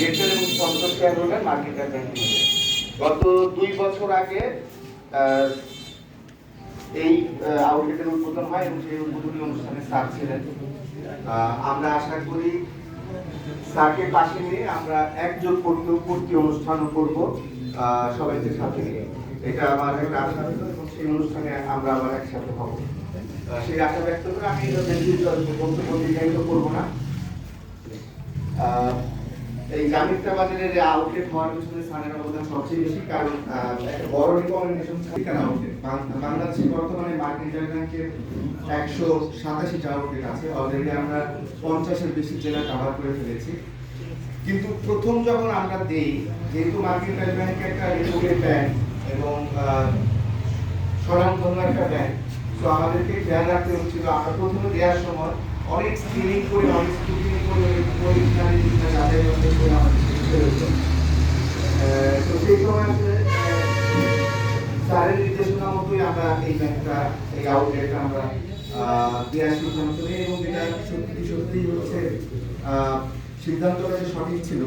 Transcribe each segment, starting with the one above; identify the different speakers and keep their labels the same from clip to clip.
Speaker 1: Director এবং sponsor share holder marketer banking. গত 2 বছর আগে এই আউটলেটের উদ্বোধন হয় এবং সেই উদ্বোধনী অনুষ্ঠানে স্যার ছিলেন। আমরা আশা করি স্যারকে পাশে নিয়ে আমরা একযোগ পূর্তি অনুষ্ঠানও করব সবাইকে সাথে নিয়ে। এটা আমার একটা আশা ছিল এবং সেই অনুষ্ঠানে আমরা আবার একসাথে হব। সেই আশা ব্যক্ত করে আমি বক্তব্য দীর্ঘায়িত করবো না। এই জামিতা বাজারের আউটলেট হওয়ার পিছনে স্থানের অবদান সবচেয়ে বেশি, কারণ একটা বড় রিকমেন্ডেশন ঠিকানা আউটলেট। বাংলাদেশে বর্তমানে মার্কেন্টাইল ব্যাংকের 187টা আউটলেট আছে। অলরেডি আমরা 50-এর বেশি জেলা কভার করে ফেলেছি। কিন্তু প্রথম যখন আমরা দেই, যেহেতু মার্কেন্টাইল ব্যাংক একটা রেপুটেড ব্যাংক এবং স্বনামধন্য একটা ব্যাংক, তো আমাদেরকে খেয়াল রাখতে হচ্ছিল আমরা প্রথমে দেওয়ার সময় অনেক স্ক্রিনিং করে, অনেক স্ক্রুটিনি করে, পরীক্ষার যাচাই বাছাই করে আমাদের দিতে হয়েছে। তো সেই সময় আসলে স্যারের নির্দেশনা মতোই আমরা এই ব্যাংকটা, এই আউটলেটটা আমরা দেওয়ার সিদ্ধান্ত নিই এবং যেটা সত্যি হচ্ছে সিদ্ধান্তটা যে সঠিক ছিল,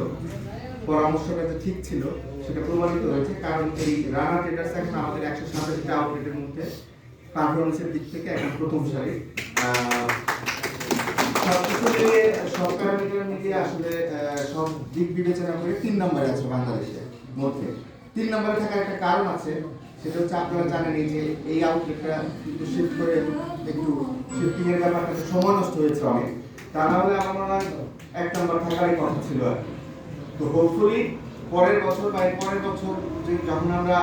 Speaker 1: পরামর্শটা যে ঠিক ছিল, সেটা প্রমাণিত হয়েছে। কারণ এই রানা ট্রেডার্স এখন আমাদের 187টা আউটলেটের মধ্যে পারফরমেন্সের দিক থেকে এখন প্রথম সারি। সবকিছু মিলিয়ে সরকার মিলিয়ে আসলে সব দিক বিবেচনা করে 3 নম্বরে আছে বাংলাদেশের মধ্যে। 3 নম্বরে থাকার একটা কারণ আছে, সেটা হচ্ছে আপনারা জানেনই যে এই আউটলেটটা কিন্তু শিফট করে একটু শিফটিং এর ব্যাপারটা সময় নষ্ট হয়েছে অনেক। তা না হলে আমার মনে হয় 1 নম্বর থাকারই কথা ছিল। তো হোপফুলি পরের বছর যখন আমরা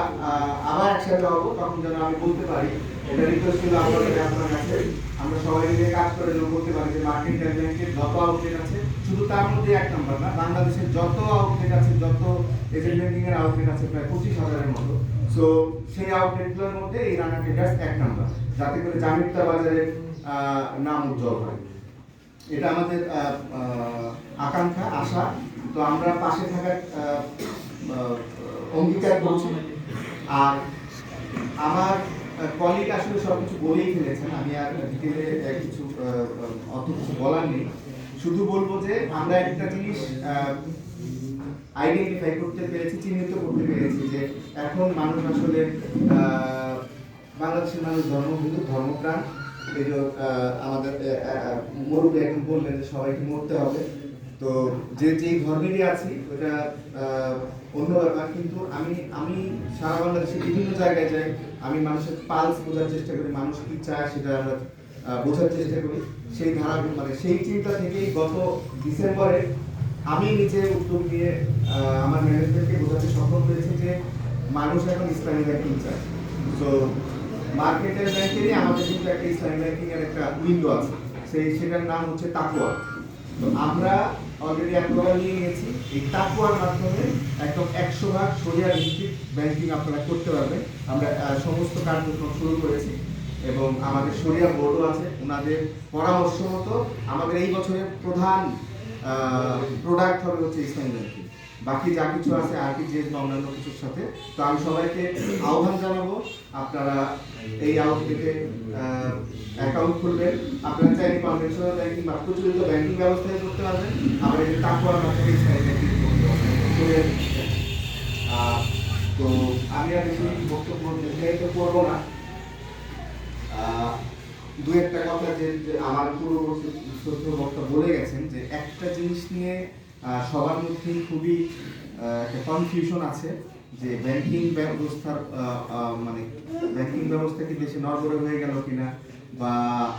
Speaker 1: আবার একসাথে হবো, তখন যেন আমি বলতে পারি, এটা রিকোয়েস্ট ছিল আপনার কাছে, আমরা সবাই মিলে কাজ করে যেন বলতে পারি যে মার্কেন্টাইল ব্যাংকের যত আউটলেট আছে, শুধু তার মধ্যে 1 নম্বর না, বাংলাদেশের যত আউটলেট আছে, যত এজেন্ট ব্যাংকিং এর আউটলেট আছে প্রায় 25,000-এর মতো, সো সেই আউটলেটগুলোর মধ্যে এই রানা ট্রেডার্স 1 নম্বর, যাতে করে জামিতা বাজারের নাম উজ্জ্বল হয়। এটা আমাদের আকাঙ্ক্ষা, আশা। তো আমরা পাশে থাকার অঙ্গীকার করছি। আর আমার কলিগ আসলে সবকিছু বলেই ফেলেছেন, আমি আর ডিটেলে অত কিছু বলার নেই। শুধু বলবো যে আমরা একটা জিনিস আইডেন্টিফাই করতে পেরেছি, চিহ্নিত করতে পেরেছি যে এখন মানুষ আসলে বাংলাদেশের মানুষ ধর্মভীরু, ধর্মপ্রাণ। এই যে আমাদের মুরব্বী একজন বললেন যে সবাইকে মরতে হবে, তো যেই ধর্মেরই আছি ওটা অন্য ব্যাপার। কিন্তু আমি সারা বাংলাদেশে বিভিন্ন জায়গায় যাই, আমি মানুষের পালস বোঝার চেষ্টা করি, মানুষ কি চায় সেটা আমরা বোঝার চেষ্টা করি। সেই ধারা সেই চিন্তা থেকেই গত ডিসেম্বরে আমি নিজে উদ্যোগ নিয়ে আমার ম্যানেজমেন্টকে বোঝাতে সক্ষম হয়েছে যে মানুষ এখন ইসলামী ব্যাংকিং চায়। তো মার্কেন্টাইল ব্যাংকেরই আমাদের কিন্তু একটা ইসলামী ব্যাংকিং এর একটা উইন্ডো আছে, সেটার নাম হচ্ছে তাকওয়া। তো আমরা অলরেডি অ্যাপ্রুভাল নিয়ে নিয়েছি। এই তাকওয়ার মাধ্যমে একদম 100% শরিয়া ভিত্তিক ব্যাংকিং আপনারা করতে পারবেন। আমরা সমস্ত কার্যক্রম শুরু করেছি এবং আমাদের শরিয়া বোর্ডও আছে। ওনাদের পরামর্শ মতো আমাদের এই বছরের প্রধান প্রোডাক্ট হবে হচ্ছে ইসলামী ব্যাংকিং। বাকি যা কিছু আছে আরটিজিএস বা অন্যান্য কিছুর সাথে। তো আমি সবাইকে আহ্বান জানাবো, আপনারা এই আউটলেটে অ্যাকাউন্ট খুলবেন। আপনারা চাইলে কনভেনশনাল ব্যাংকিং বা প্রচলিত ব্যাংকিং ব্যবস্থায় করতে পারবেন, আবার এই তাকওয়ার মাধ্যমে ইসলামী ব্যাংকিং করতে পারবেন। তো আমি আর বেশি বক্তব্য নির্ধারিত করবো না। দু একটা কথা যে আমার পূর্ববর্তী বক্তা বলে গেছেন যে একটা জিনিস নিয়ে সবার মধ্যেই খুবই একটা কনফিউশন আছে যে ব্যাংকিং ব্যবস্থার ব্যাংকিং ব্যবস্থা কি দেশে নড়বড়ে হয়ে গেল কিনা, বা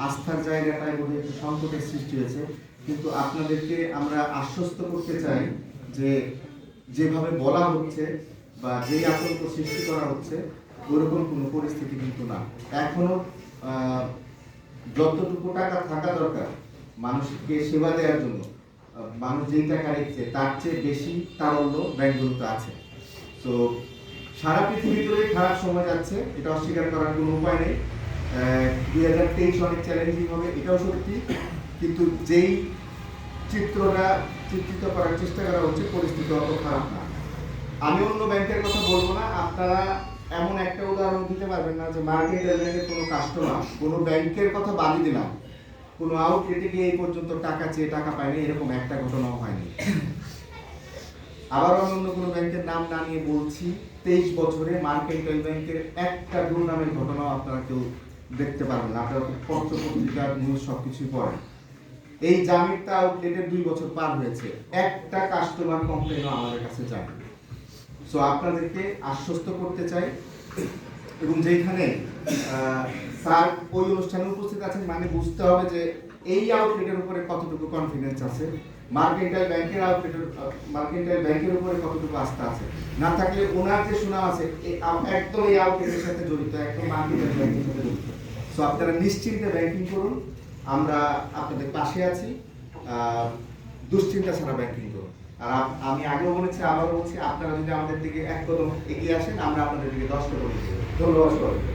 Speaker 1: আস্থার জায়গাটায় বোধহয় একটু সংকটের সৃষ্টি হয়েছে। কিন্তু আপনাদেরকে আমরা আশ্বস্ত করতে চাই যে যেভাবে বলা হচ্ছে বা যেই আতঙ্ক সৃষ্টি করা হচ্ছে, ওরকম কোনো পরিস্থিতি কিন্তু না। এখনো যতটুকু টাকা থাকা দরকার মানুষকে সেবা দেওয়ার জন্য, মানুষ যেই টাকা রেখেছে তার চেয়ে বেশি তারল্য ব্যাংকগুলোতে আছে। তো সারা পৃথিবী জুড়ে খারাপ সময় যাচ্ছে, এটা অস্বীকার করার কোনো উপায় নেই। 2023 অনেক চ্যালেঞ্জিং হবে, এটাও সত্যি। কিন্তু যেই চিত্রটা চিত্রিত করার চেষ্টা করা হচ্ছে, পরিস্থিতি অত খারাপ না। আমি অন্য ব্যাংকের কথা বলবো না। আপনারা এমন একটা উদাহরণ দিতে পারবেন না যে মার্কেন্টাইল ব্যাংকের কোনো কাস্টমার, কোনো ব্যাংকের কথা বাদই দিলাম, কোনো আউটলেটে গিয়ে এই পর্যন্ত টাকা চেয়ে টাকা পায়নি, এরকম একটা ঘটনাও হয়নি। আবার আমি অন্য কোনো ব্যাংকের নাম না নিয়ে বলছি, 23 বছরে মার্কেন্টাইল ব্যাংকের একটা দুর্নামের ঘটনাও আপনারা কেউ দেখতে পারবেন না। আপনারা পত্র পত্রিকা নিউজ সবকিছুই পড়েন। এই জামিরটা আউটলেটের 2 বছর পার হয়েছে, একটা কাস্টমার কমপ্লেনও আমাদের কাছে যায়। সো আপনাদেরকে আশ্বস্ত করতে চাই, এবং যেখানে স্যার ওই অনুষ্ঠানে উপস্থিত আছেন, মানে বুঝতে হবে যে এই আউটলেটের উপরে কতটুকু কনফিডেন্স আছে, মার্কেন্টাইল ব্যাংকের উপরে কতটুকু আস্থা আছে। না থাকলে ওনার যে সুনাম আছে একদম এই আউটলেটের সাথে জড়িত, একদম মার্কেন্টাইল ব্যাংকের সাথে জড়িত। সো আপনারা নিশ্চিন্তে ব্যাংকিং করুন, আমরা আপনাদের পাশে আছি, দুশ্চিন্তা ছাড়া ব্যাংকিং করুন। আর আমি আগেও বলেছি, আবারও বলছি, আপনারা যদি আমাদের দিকে 1 কদম এগিয়ে আসেন, আমরা আপনাদের দিকে 10 কদম এগিয়ে যাবো। ধন্যবাদ সবাইকে।